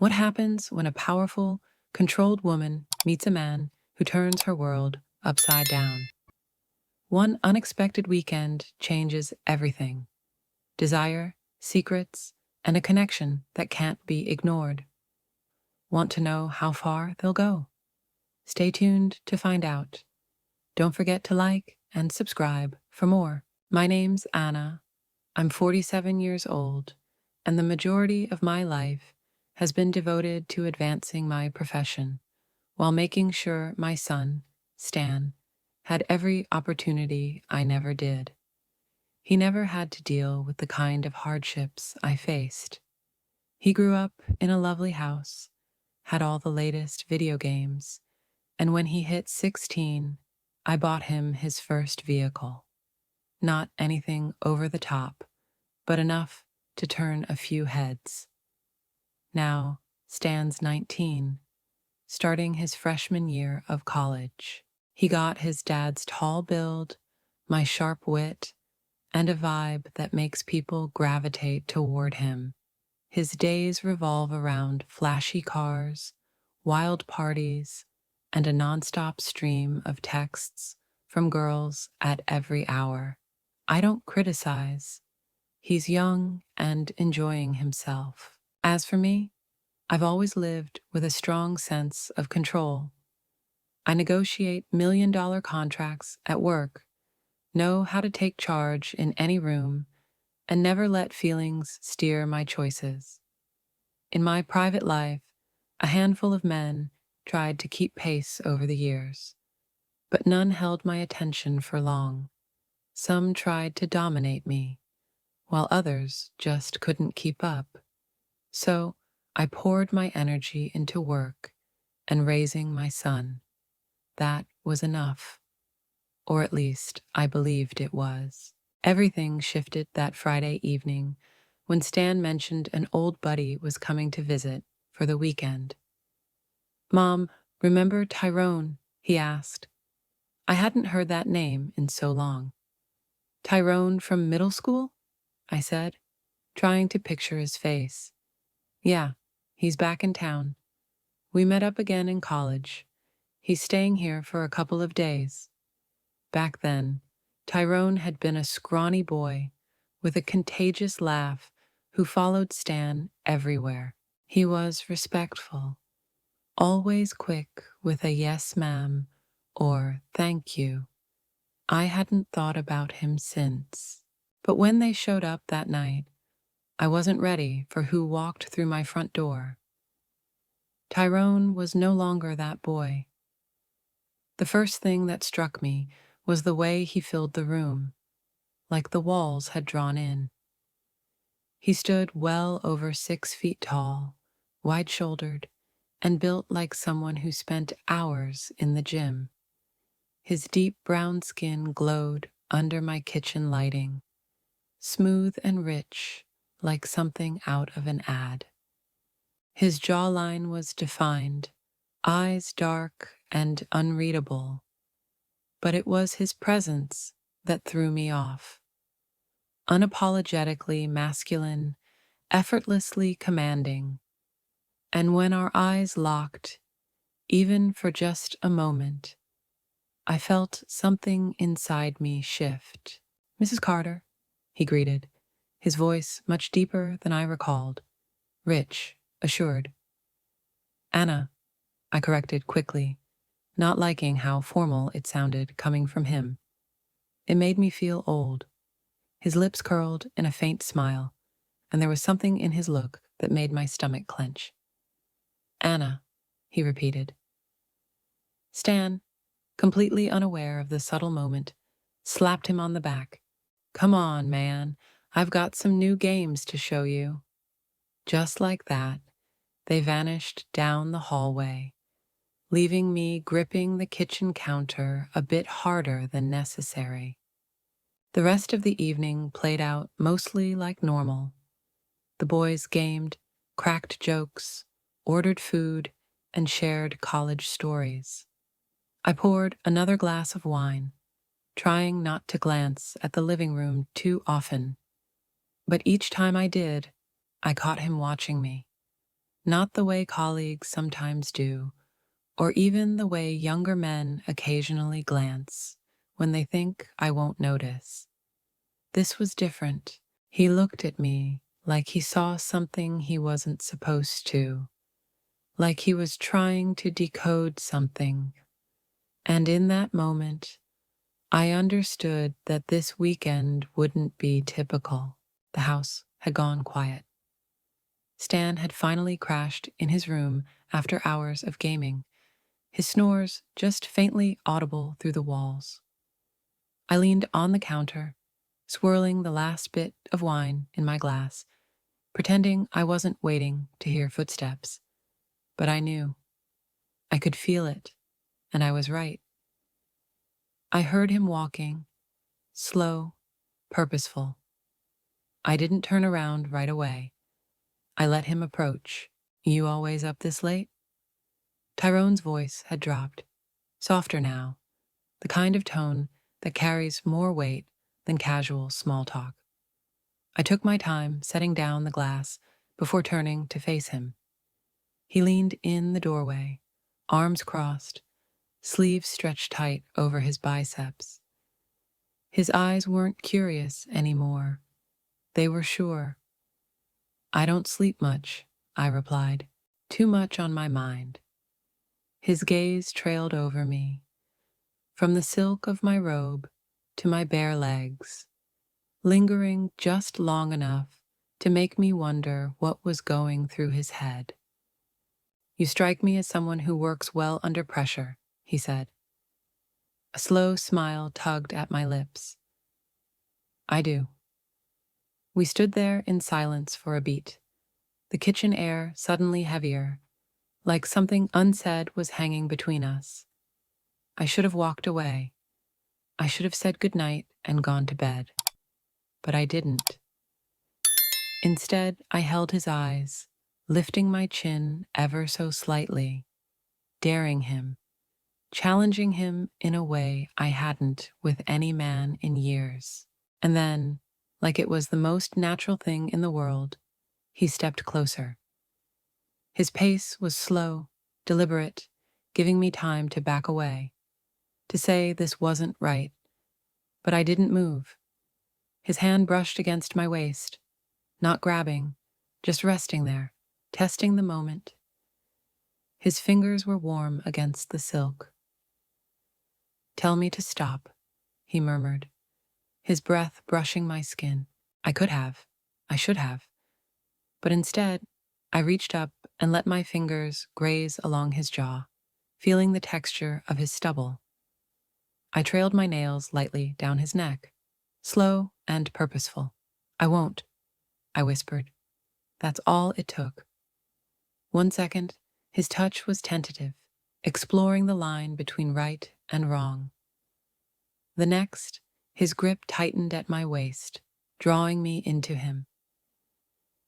What happens when a powerful, controlled woman meets a man who turns her world upside down? One unexpected weekend changes everything: desire, secrets, and a connection that can't be ignored. Want to know how far they'll go? Stay tuned to find out. Don't forget to like and subscribe for more. My name's Anna. I'm 47 years old, and the majority of my life has been devoted to advancing my profession while making sure my son, Stan, had every opportunity I never did. He never had to deal with the kind of hardships I faced. He grew up in a lovely house, had all the latest video games, and when he hit 16, I bought him his first vehicle. Not anything over the top, but enough to turn a few heads. Now, Stan's 19, starting his freshman year of college. He got his dad's tall build, my sharp wit, and a vibe that makes people gravitate toward him. His days revolve around flashy cars, wild parties, and a nonstop stream of texts from girls at every hour. I don't criticize. He's young and enjoying himself. As for me, I've always lived with a strong sense of control. I negotiate million-dollar contracts at work, know how to take charge in any room, and never let feelings steer my choices. In my private life, a handful of men tried to keep pace over the years, but none held my attention for long. Some tried to dominate me, while others just couldn't keep up. So I poured my energy into work and raising my son. That was enough, or at least I believed it was. Everything shifted that Friday evening when Stan mentioned an old buddy was coming to visit for the weekend. "Mom, remember Tyrone?" he asked. I hadn't heard that name in so long. "Tyrone from middle school?" I said, trying to picture his face. "Yeah, he's back in town. We met up again in college. He's staying here for a couple of days." Back then, Tyrone had been a scrawny boy with a contagious laugh who followed Stan everywhere. He was respectful, always quick with a "yes, ma'am" or "thank you." I hadn't thought about him since. But when they showed up that night, I wasn't ready for who walked through my front door. Tyrone was no longer that boy. The first thing that struck me was the way he filled the room, like the walls had drawn in. He stood well over 6 feet tall, wide-shouldered, and built like someone who spent hours in the gym. His deep brown skin glowed under my kitchen lighting, smooth and rich, like something out of an ad. His jawline was defined, eyes dark and unreadable, but it was his presence that threw me off. Unapologetically masculine, effortlessly commanding, and when our eyes locked, even for just a moment, I felt something inside me shift. "Mrs. Carter," he greeted, his voice much deeper than I recalled, rich, assured. "Anna," I corrected quickly, not liking how formal it sounded coming from him. It made me feel old. His lips curled in a faint smile, and there was something in his look that made my stomach clench. "Anna," he repeated. Stan, completely unaware of the subtle moment, slapped him on the back. "Come on, man. I've got some new games to show you." Just like that, they vanished down the hallway, leaving me gripping the kitchen counter a bit harder than necessary. The rest of the evening played out mostly like normal. The boys gamed, cracked jokes, ordered food, and shared college stories. I poured another glass of wine, trying not to glance at the living room too often. But each time I did, I caught him watching me. not the way colleagues sometimes do, or even the way younger men occasionally glance when they think I won't notice. This was different. He looked at me like he saw something he wasn't supposed to, like he was trying to decode something. And in that moment, I understood that this weekend wouldn't be typical. The house had gone quiet. Stan had finally crashed in his room after hours of gaming, his snores just faintly audible through the walls. I leaned on the counter, swirling the last bit of wine in my glass, pretending I wasn't waiting to hear footsteps. But I knew. I could feel it, and I was right. I heard him walking, slow, purposeful. I didn't turn around right away. I let him approach. You always up this late? Tyrone's voice had dropped, softer now, the kind of tone that carries more weight than casual small talk. I took my time setting down the glass before turning to face him. He leaned in the doorway, arms crossed, sleeves stretched tight over his biceps. His eyes weren't curious anymore. They were sure. I don't sleep much, I replied. Too much on my mind. His gaze trailed over me, from the silk of my robe to my bare legs, lingering just long enough to make me wonder what was going through his head. You strike me as someone who works well under pressure, he said. A slow smile tugged at my lips. I do. We stood there in silence for a beat, the kitchen air suddenly heavier, like something unsaid was hanging between us. I should have walked away. I should have said goodnight and gone to bed. But I didn't. Instead, I held his eyes, lifting my chin ever so slightly, daring him, challenging him in a way I hadn't with any man in years. And then, like it was the most natural thing in the world, he stepped closer. His pace was slow, deliberate, giving me time to back away, to say this wasn't right. But I didn't move. His hand brushed against my waist, not grabbing, just resting there, testing the moment. His fingers were warm against the silk. Tell me to stop, he murmured, his breath brushing my skin. I could have. I should have. But instead, I reached up and let my fingers graze along his jaw, feeling the texture of his stubble. I trailed my nails lightly down his neck, slow and purposeful. I won't, I whispered. That's all it took. 1 second, his touch was tentative, exploring the line between right and wrong. The next, his grip tightened at my waist, drawing me into him.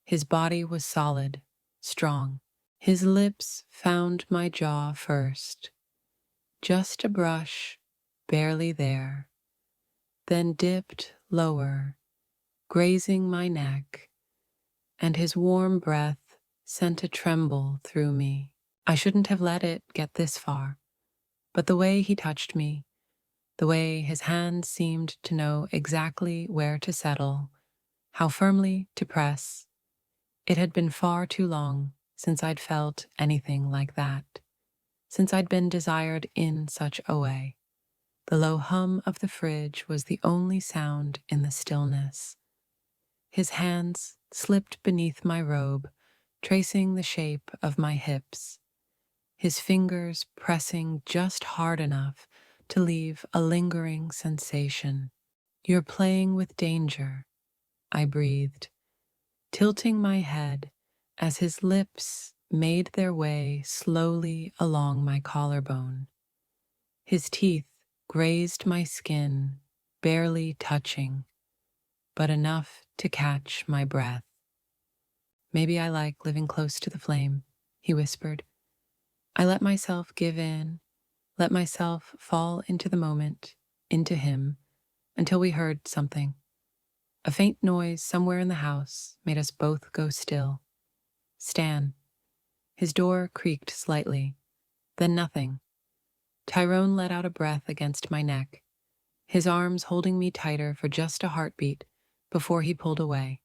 His body was solid, strong. His lips found my jaw first. Just a brush, barely there, then dipped lower, grazing my neck, and his warm breath sent a tremble through me. I shouldn't have let it get this far, but the way he touched me, the way his hands seemed to know exactly where to settle, how firmly to press, it had been far too long since I'd felt anything like that, since I'd been desired in such a way. The low hum of the fridge was the only sound in the stillness. His hands slipped beneath my robe, tracing the shape of my hips, his fingers pressing just hard enough to leave a lingering sensation. You're playing with danger, I breathed, tilting my head as his lips made their way slowly along my collarbone. His teeth grazed my skin, barely touching, but enough to catch my breath. Maybe I like living close to the flame, he whispered. I let myself give in, let myself fall into the moment, into him, until we heard something. A faint noise somewhere in the house made us both go still. Stan, His door creaked slightly, then nothing. Tyrone let out a breath against my neck, his arms holding me tighter for just a heartbeat before he pulled away.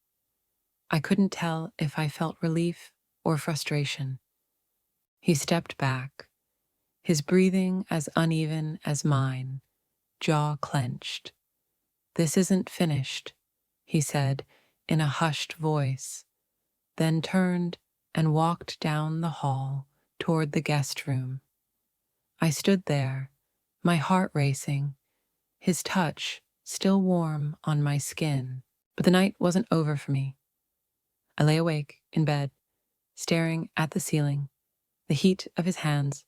I couldn't tell if I felt relief or frustration. He stepped back, his breathing as uneven as mine, jaw clenched. "This isn't finished," he said in a hushed voice, then turned and walked down the hall toward the guest room. I stood there, my heart racing, his touch still warm on my skin. But the night wasn't over for me. I lay awake in bed, staring at the ceiling, the heat of his hands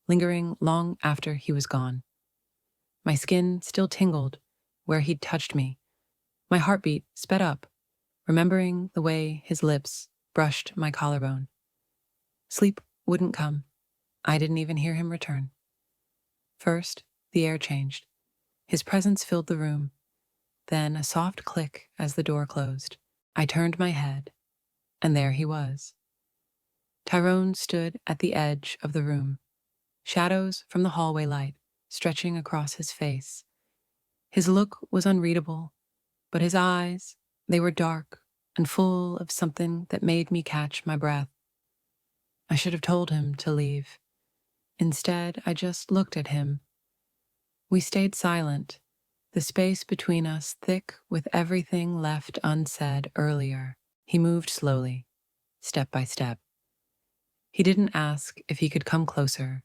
lingering long after he was gone. My skin still tingled where he'd touched me. My heartbeat sped up, remembering the way his lips brushed my collarbone. Sleep wouldn't come. I didn't even hear him return. First, the air changed. His presence filled the room. Then a soft click as the door closed. I turned my head, and there he was. Tyrone stood at the edge of the room, shadows from the hallway light stretching across his face. His look was unreadable, but his eyes, they were dark and full of something that made me catch my breath. I should have told him to leave. Instead, I just looked at him. We stayed silent, the space between us thick with everything left unsaid earlier. He moved slowly, step by step. He didn't ask if he could come closer.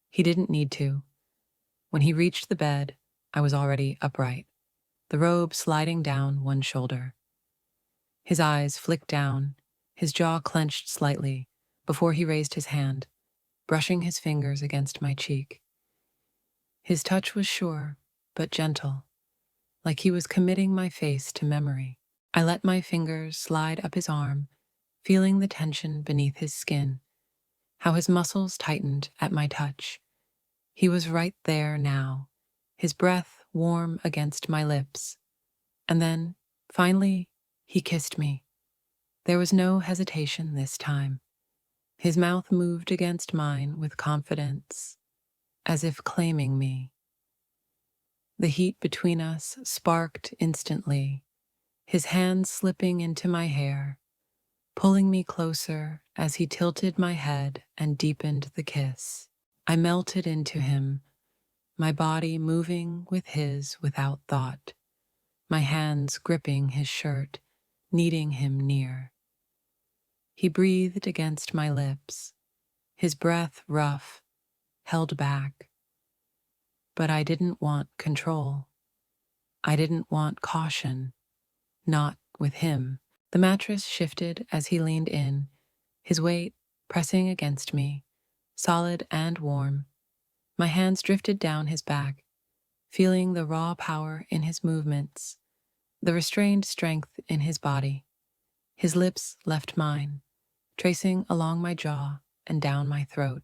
He didn't need to. When he reached the bed, I was already upright, the robe sliding down one shoulder. His eyes flicked down, his jaw clenched slightly before he raised his hand, brushing his fingers against my cheek. His touch was sure, but gentle, like he was committing my face to memory. I let my fingers slide up his arm, feeling the tension beneath his skin, how his muscles tightened at my touch. He was right there now, his breath warm against my lips. And then, finally, he kissed me. There was no hesitation this time. His mouth moved against mine with confidence, as if claiming me. The heat between us sparked instantly, his hands slipping into my hair, pulling me closer as he tilted my head and deepened the kiss. I melted into him, my body moving with his without thought, my hands gripping his shirt, needing him near. He breathed against my lips, his breath rough, held back. But I didn't want control. I didn't want caution. Not with him. The mattress shifted as he leaned in, his weight pressing against me, solid and warm. My hands drifted down his back, feeling the raw power in his movements, the restrained strength in his body. His lips left mine, tracing along my jaw and down my throat,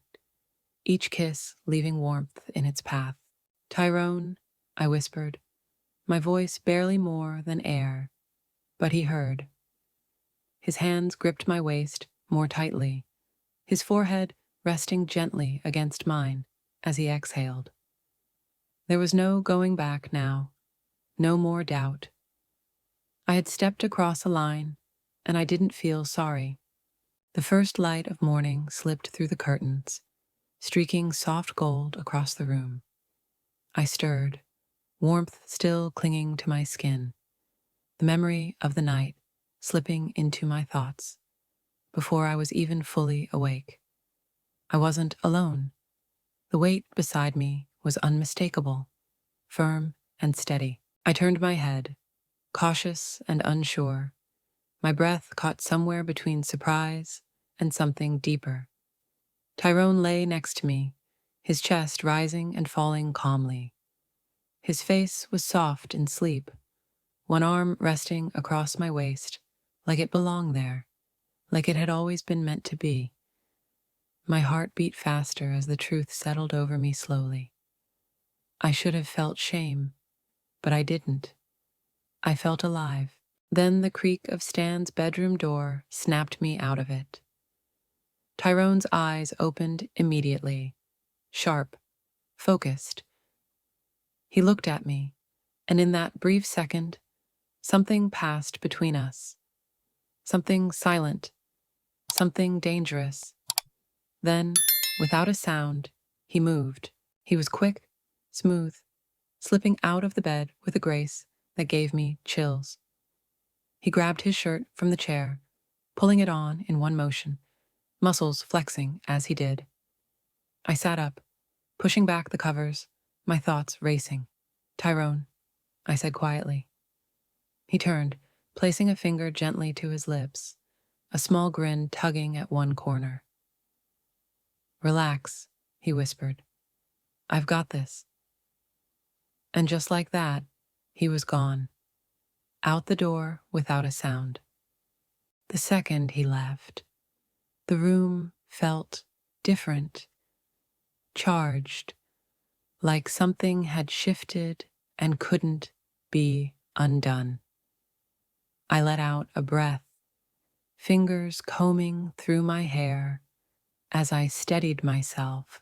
each kiss leaving warmth in its path. "Tyrone," I whispered, my voice barely more than air, but he heard. His hands gripped my waist more tightly, his forehead resting gently against mine as he exhaled. There was no going back now, no more doubt. I had stepped across a line, and I didn't feel sorry. The first light of morning slipped through the curtains, streaking soft gold across the room. I stirred, warmth still clinging to my skin, the memory of the night slipping into my thoughts before I was even fully awake. I wasn't alone. The weight beside me was unmistakable, firm and steady. I turned my head, cautious and unsure, my breath caught somewhere between surprise and something deeper. Tyrone lay next to me, his chest rising and falling calmly. His face was soft in sleep, one arm resting across my waist, like it belonged there, like it had always been meant to be. My heart beat faster as the truth settled over me slowly. I should have felt shame, but I didn't. I felt alive. Then the creak of Stan's bedroom door snapped me out of it. Tyrone's eyes opened immediately, sharp, focused. He looked at me, and in that brief second, something passed between us. Something silent, something dangerous. Then, without a sound, he moved. He was quick, smooth, slipping out of the bed with a grace that gave me chills. He grabbed his shirt from the chair, pulling it on in one motion, muscles flexing as he did. I sat up, pushing back the covers, my thoughts racing. "Tyrone," I said quietly. He turned, placing a finger gently to his lips, a small grin tugging at one corner. "Relax," he whispered. "I've got this." And just like that, he was gone, out the door without a sound. The second he left, the room felt different, charged, like something had shifted and couldn't be undone. I let out a breath, fingers combing through my hair as I steadied myself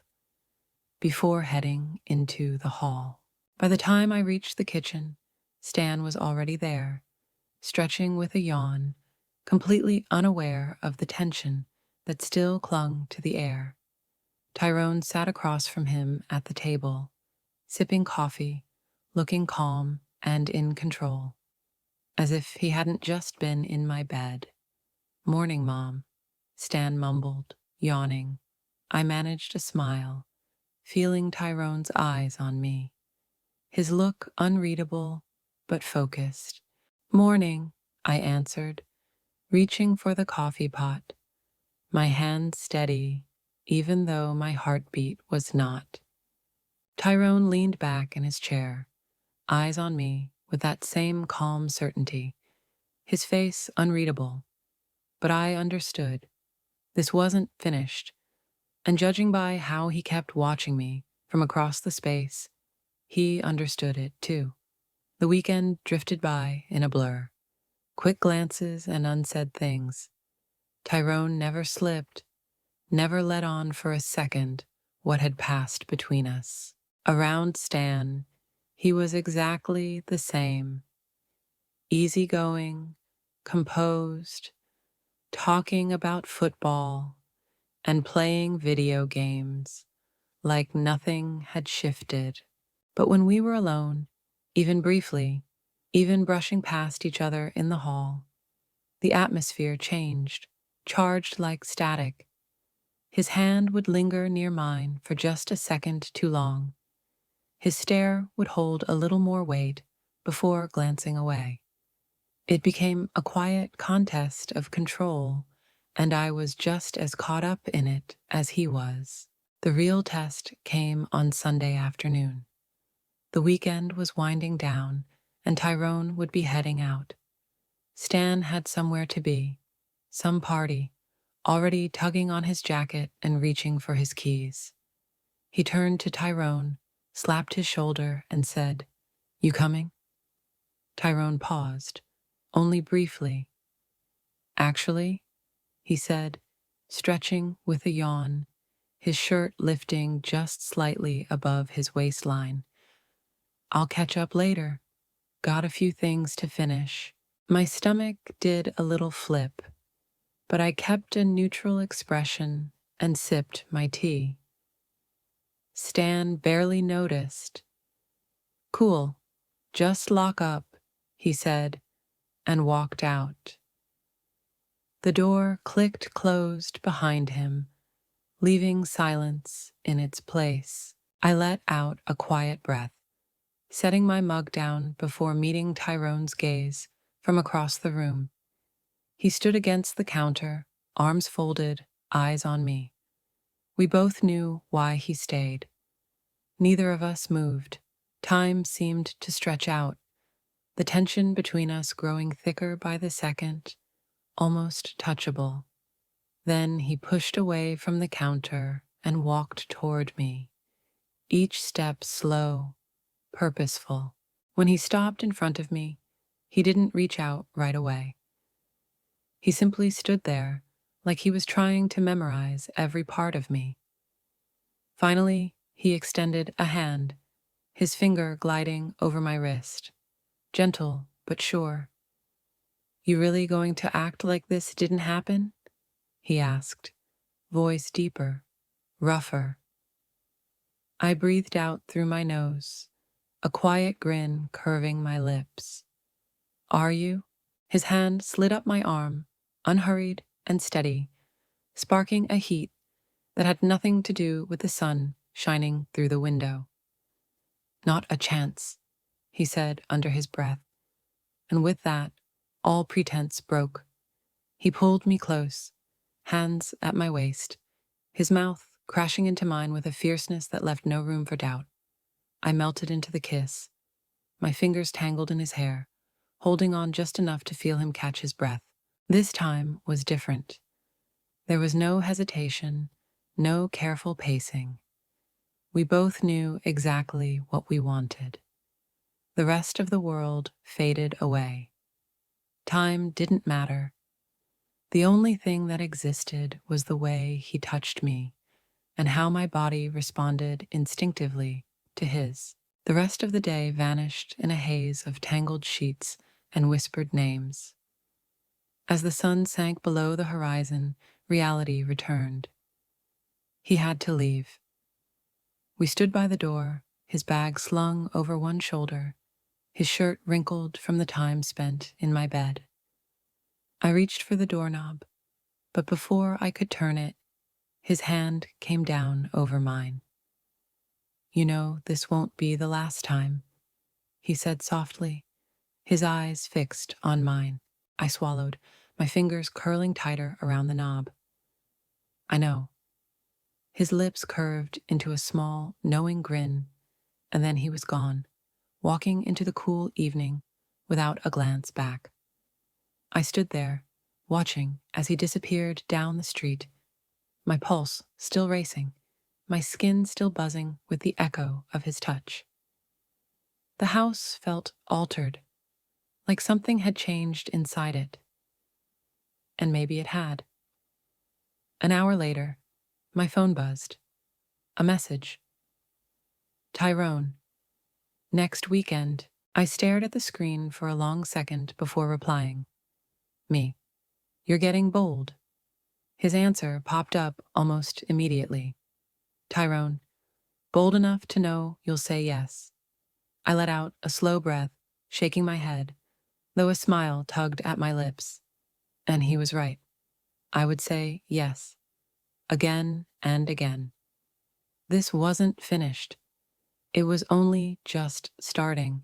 before heading into the hall. By the time I reached the kitchen, Stan was already there, stretching with a yawn, completely unaware of the tension that still clung to the air. Tyrone sat across from him at the table, sipping coffee, looking calm and in control, as if he hadn't just been in my bed. "Morning, Mom," Stan mumbled, yawning. I managed a smile, feeling Tyrone's eyes on me, his look unreadable but focused. "Morning," I answered, reaching for the coffee pot, my hand steady, even though my heartbeat was not. Tyrone leaned back in his chair, eyes on me with that same calm certainty, his face unreadable. But I understood. This wasn't finished, and judging by how he kept watching me from across the space, he understood it too. The weekend drifted by in a blur, quick glances and unsaid things. Tyrone never slipped, never let on for a second what had passed between us. Around Stan, he was exactly the same. Easygoing, composed, talking about football and playing video games like nothing had shifted. But when we were alone, even briefly, even brushing past each other in the hall, the atmosphere changed, charged like static. His hand would linger near mine for just a second too long. His stare would hold a little more weight before glancing away. It became a quiet contest of control, and I was just as caught up in it as he was. The real test came on Sunday afternoon. The weekend was winding down, and Tyrone would be heading out. Stan had somewhere to be, some party, already tugging on his jacket and reaching for his keys. He turned to Tyrone, slapped his shoulder, and said, "You coming?" Tyrone paused, only briefly. "Actually," he said, stretching with a yawn, his shirt lifting just slightly above his waistline. "I'll catch up later. Got a few things to finish." My stomach did a little flip, but I kept a neutral expression and sipped my tea. Stan barely noticed. "Cool, just lock up," he said, and walked out. The door clicked closed behind him, leaving silence in its place. I let out a quiet breath, setting my mug down before meeting Tyrone's gaze from across the room. He stood against the counter, arms folded, eyes on me. We both knew why he stayed. Neither of us moved. Time seemed to stretch out, the tension between us growing thicker by the second, almost touchable. Then he pushed away from the counter and walked toward me, each step slow, purposeful. When he stopped in front of me, he didn't reach out right away. He simply stood there, like he was trying to memorize every part of me. Finally, he extended a hand, his finger gliding over my wrist, gentle but sure. "You really going to act like this didn't happen?" he asked, voice deeper, rougher. I breathed out through my nose, a quiet grin curving my lips. "Are you?" His hand slid up my arm, unhurried and steady, sparking a heat that had nothing to do with the sun shining through the window. "Not a chance," he said under his breath, and with that, all pretense broke. He pulled me close, hands at my waist, his mouth crashing into mine with a fierceness that left no room for doubt. I melted into the kiss, my fingers tangled in his hair, holding on just enough to feel him catch his breath. This time was different. There was no hesitation, no careful pacing. We both knew exactly what we wanted. The rest of the world faded away. Time didn't matter. The only thing that existed was the way he touched me and how my body responded instinctively to his. The rest of the day vanished in a haze of tangled sheets and whispered names. As the sun sank below the horizon, reality returned. He had to leave. We stood by the door, his bag slung over one shoulder, his shirt wrinkled from the time spent in my bed. I reached for the doorknob, but before I could turn it, his hand came down over mine. "You know, this won't be the last time," he said softly, his eyes fixed on mine. I swallowed, my fingers curling tighter around the knob. "I know." His lips curved into a small, knowing grin, and then he was gone, walking into the cool evening without a glance back. I stood there, watching as he disappeared down the street, my pulse still racing, my skin still buzzing with the echo of his touch. The house felt altered, like something had changed inside it. And maybe it had. An hour later, my phone buzzed. A message. "Tyrone. Next weekend." I stared at the screen for a long second before replying. "Me. You're getting bold." His answer popped up almost immediately. "Tyrone. Bold enough to know you'll say yes." I let out a slow breath, shaking my head, though a smile tugged at my lips. And he was right. I would say yes. Again and again. This wasn't finished. It was only just starting,